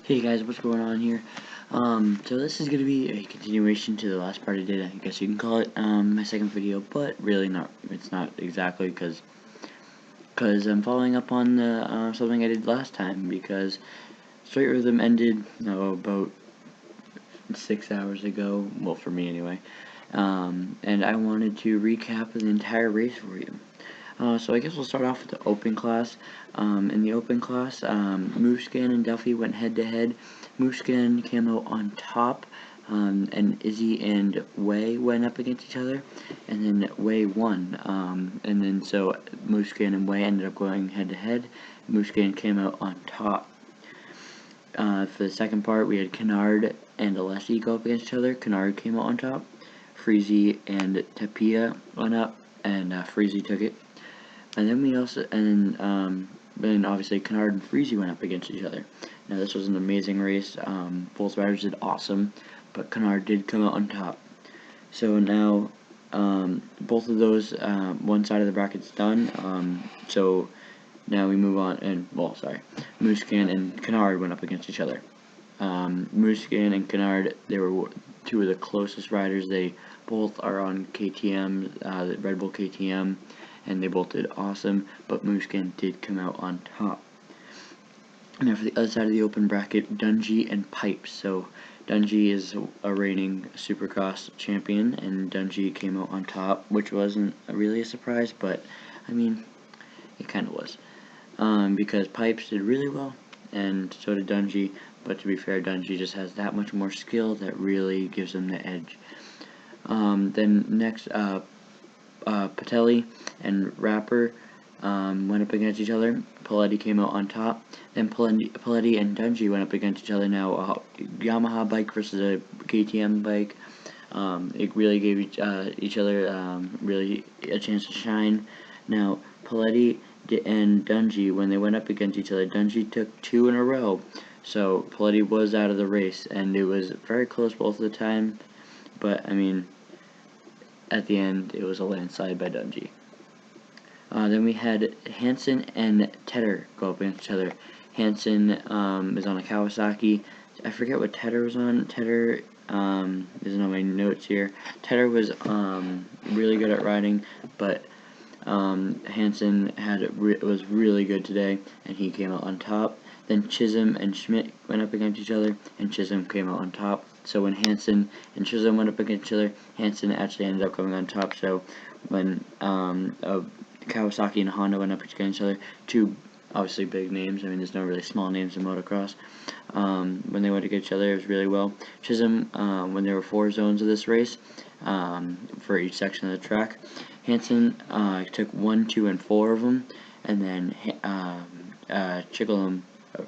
Hey guys, what's going on here? So this is going to be a continuation to the last part I did, I guess you can call it, my second video, but really not, it's not exactly, because I'm following up on the, something I did last time, because Straight Rhythm ended, about 6 hours ago, well, for me anyway, and I wanted to recap the entire race for you. So I guess we'll start off with the open class. In the open class, Mooskin and Duffy went head to head. Mooskin came out on top, and Izzy and Wei went up against each other, and then Wei won. And then so Mooskin and Wei ended up going head to head. Mooskin came out on top. For the second part, we had Kennard and Alessi go up against each other. Kennard came out on top. Freezy and Tapia went up, and Freezy took it. And then then obviously Kennard and Freezy went up against each other. Now this was an amazing race. Both riders did awesome, but Kennard did come out on top. So now, both of those, one side of the bracket's done. So now we move on, and Mooskin and Kennard went up against each other. Mooskin and Kennard, they were two of the closest riders. They both are on KTM, the Red Bull KTM, and they both did awesome, but Mooskin did come out on top. Now for the other side of the open bracket, Dungey and Pipes. So Dungey is a reigning Supercross champion, and Dungey came out on top, which wasn't really a surprise, but I mean, it kind of was. Because Pipes did really well, and so did Dungey, but to be fair, Dungey just has that much more skill that really gives him the edge. Then next, Patelli and Rapper went up against each other. Paletti came out on top. Then Paletti and Dungey went up against each other. Now, Yamaha bike versus a KTM bike. It really gave each other really a chance to shine. Now, Paletti and Dungey, when they went up against each other, Dungey took 2 in a row. So Paletti was out of the race, and it was very close both of the time. But I mean, at the end, it was a landslide by Dungey. Then we had Hansen and Tedder go up against each other. Hansen is on a Kawasaki. I forget what Tedder was on. Tedder isn't on my notes here. Tedder was really good at riding, but Hansen was really good today, and he came out on top. Then Chisholm and Schmidt went up against each other, and Chisholm came out on top. So when Hansen and Chisholm went up against each other, Hansen actually ended up coming on top. So when Kawasaki and Honda went up against each other, two obviously big names. I mean, there's no really small names in motocross. When they went against each other, it was really well. Chisholm, when there were 4 zones of this race, for each section of the track, Hansen took 1, 2, and 4 of them, and then Chisholm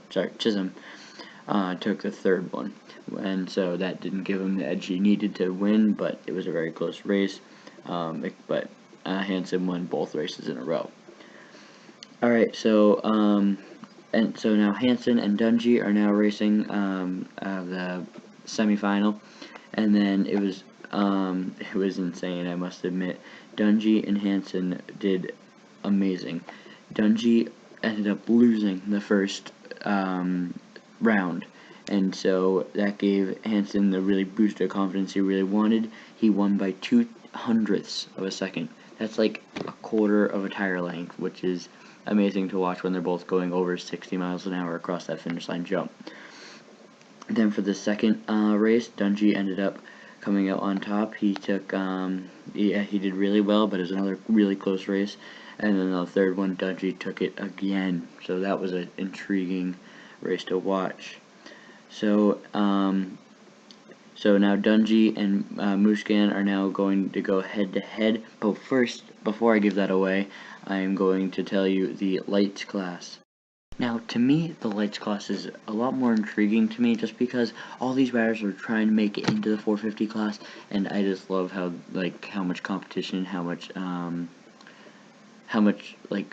took the 3rd one, and so that didn't give him the edge he needed to win, but it was a very close race. But Hansen won both races in a row. Alright, so now Hansen and Dungey are now racing the semifinal, and then it was insane, I must admit. Dungey and Hansen did amazing. Dungey ended up losing the first round, and so that gave Hansen the really boost of confidence he really wanted. He won by 0.02 of a second. That's like a quarter of a tire length, which is amazing to watch when they're both going over 60 miles an hour across that finish line jump. Then for the second race, Dungey ended up coming out on top. He took, he did really well, but it was another really close race. And then the third one, Dungey took it again. So that was an intriguing race to watch. So now Dungey and Mooskin are now going to go head to head. But first, before I give that away, I am going to tell you the lights class. Now, to me, the lights class is a lot more intriguing to me, just because all these riders are trying to make it into the 450 class, and I just love how much competition, how much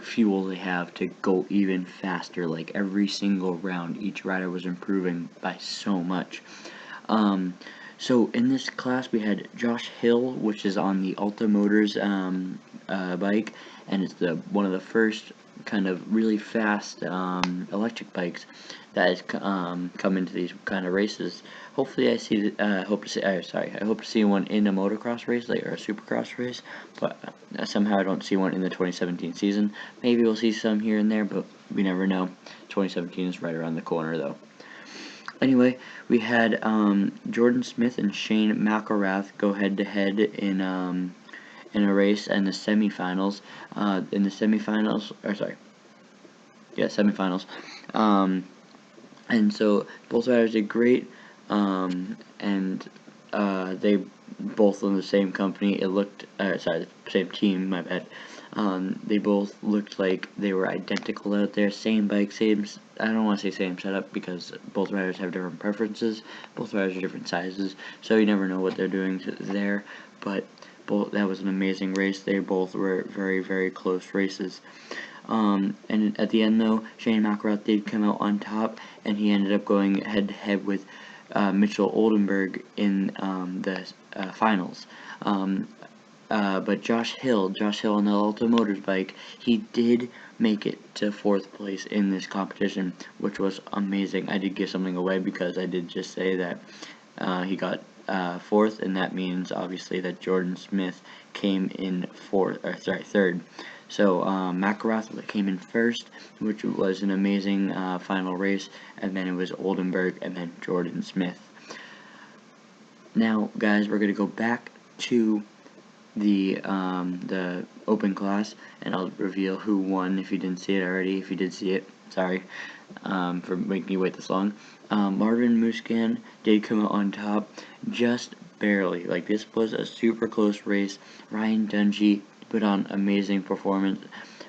fuel they have to go even faster. Like every single round, each rider was improving by so much. So in this class, we had Josh Hill, which is on the Alta Motors bike, and it's one of the first kind of really fast electric bikes that has come into these kind of races. Hopefully, I see. Hope to see. I hope to see one in a motocross race, like or a supercross race. But somehow I don't see one in the 2017 season. Maybe we'll see some here and there, but we never know. 2017 is right around the corner, though. Anyway, we had Jordan Smith and Shane McElrath go head to head in a race in the semifinals. Semifinals. And so both riders did great, and they both on the same company. It looked, the same team. My bad. They both looked like they were identical out there. Same bike, same. I don't want to say same setup because both riders have different preferences. Both riders are different sizes, so you never know what they're doing there. But that was an amazing race. They both were very, very close races. And at the end, though, Shane McElrath did come out on top, and he ended up going head to head with Mitchell Oldenburg in the finals. But Josh Hill on the Alta Motors bike, he did make it to 4th place in this competition, which was amazing. I did give something away because I did just say that he got 4th, and that means obviously that Jordan Smith came in 3rd. So McElrath came in 1st, which was an amazing final race, and then it was Oldenburg and then Jordan Smith. Now, guys, we're going to go back to the open class, and I'll reveal who won if you didn't see it already. If you did see it, sorry for making you wait this long. Marvin Muscan did come out on top, just barely. Like, this was a super close race. Ryan Dungey put on amazing performance,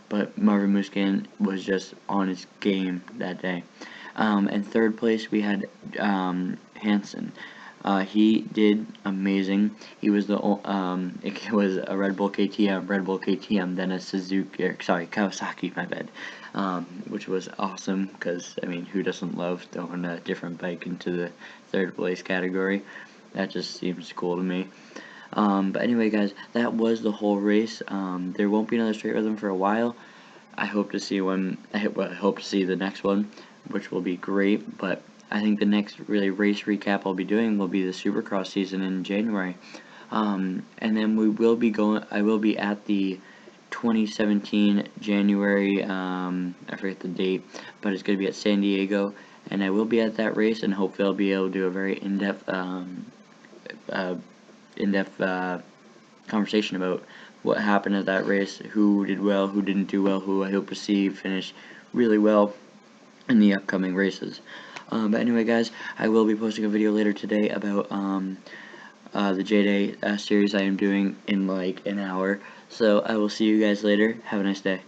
but Marvin Muscan was just on his game that day. And 3rd place we had Hansen. He did amazing. He was it was a Red Bull KTM, then a Kawasaki, my bad, which was awesome because, I mean, who doesn't love throwing a different bike into the 3rd place category? That just seems cool to me. But anyway, guys, that was the whole race. There won't be another straight rhythm for a while. I hope to see the next one, which will be great, but I think the next really race recap I'll be doing will be the Supercross season in January. And then I will be at the 2017 January, I forget the date, but it's going to be at San Diego, and I will be at that race, and hopefully I'll be able to do a very in-depth conversation about what happened at that race, who did well, who didn't do well, who I hope to see finish really well in the upcoming races. But anyway, guys, I will be posting a video later today about the J-Day series I am doing in like an hour. So I will see you guys later. Have a nice day.